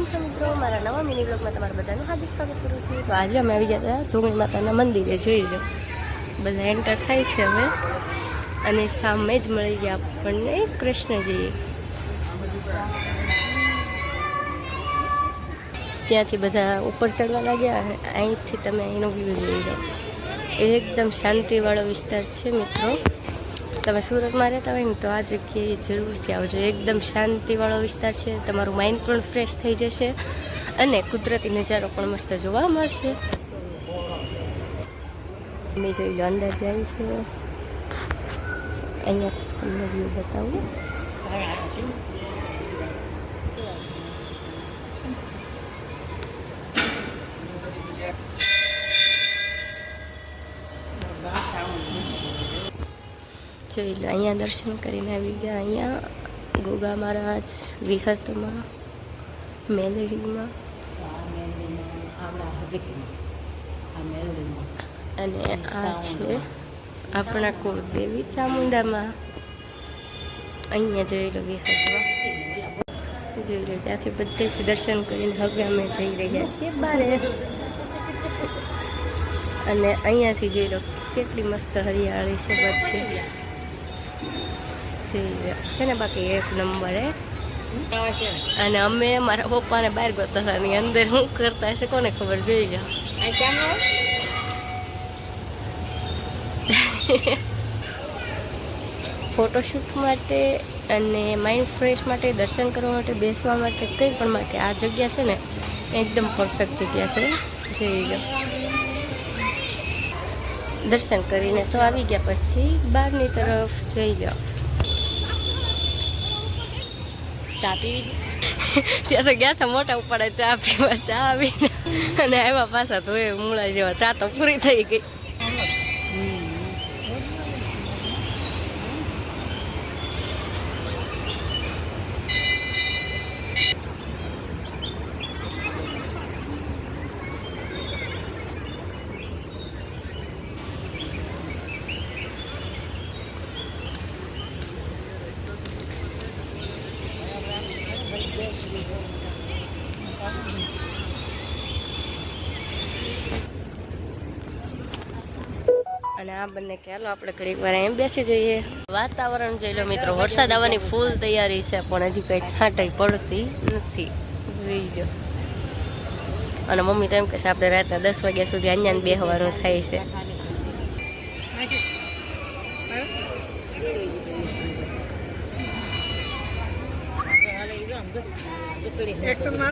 કેમ છો મિત્રો, મારા નવા મિની બ્લોગમાં તમારું બધાનું હાર્દિક સ્વાગત કરું છું। તો આજે અમે આવી ગયા હતા જોગણી માતાના મંદિરે, જોઈ લો બધા એન્ટર થાય છે હવે, અને સામે જ મળી ગયા આપણને કૃષ્ણજી। ત્યાંથી બધા ઉપર ચડવા લાગ્યા અને અહીંથી તમે એનો વ્યૂ જોઈ લો। એકદમ શાંતિવાળો વિસ્તાર છે મિત્રો। તમે સુરતમાં રહેતા હોય ને તો આ જગ્યાએ જરૂરથી આવજો। એકદમ શાંતિવાળો વિસ્તાર છે, તમારું માઇન્ડ પણ ફ્રેશ થઈ જશે અને કુદરતી નજારો પણ મસ્ત જોવા મળશે। અમે જોઈ લો અંદર જાય છે, અહીંયાથી જ તમને વ્યૂ બતાવું। જોઈ લો અહીંયા દર્શન કરીને આવી ગયા। અહીંયા ગોગા મહારાજ વિહતમાં, મેલડીમાં અને આ છે આપણા કુળદેવી ચામુંડામાં। અહીંયા જોઈ લો વિહતમાં, જોઈ લો ત્યાંથી બધેથી દર્શન કરીને હવે અમે જઈ રહ્યા છીએ બારે। અને અહીંયાથી જોઈ લો કેટલી મસ્ત હરિયાળી છે બધી, છે ને બાકી એક નંબર હે। અને અમે મારા પપ્પાને બહાર ગોતા હતા ની અંદર શું કરતા હશે કોને ખબર, જોઈ લો। ફોટોશૂટ માટે અને માઇન્ડ ફ્રેશ માટે, દર્શન કરવા માટે, બેસવા માટે, કંઈ પણ માટે આ જગ્યા છે ને એકદમ પરફેક્ટ જગ્યા છે, જોઈ લો। દર્શન કરીને તો આવી ગયા, પછી બહારની તરફ જોઈ લો ચા પીવી। ત્યાં તો ગયા હતા મોટા ઉપાડે ચા પીવા, ચા આવીને અને આવ્યા પાછા તો એ મૂળા જેવા, ચા તો પૂરી થઈ ગઈ। અને આ બંને કે હાલો આપણે ઘડીક વાર એમ બેસી જઈએ। વાતાવરણ જોઈ લો મિત્રો, વરસાદ આવવાની ફૂલ તૈયારી છે પણ હજી કઈ છાંટાઈ પડતી નથી, જોઈ લો। અને મમ્મી તો એમ કહે છે આપણે રાતના 10 વાગ્યા સુધી અહીંયા બેસવાનું થાય છે।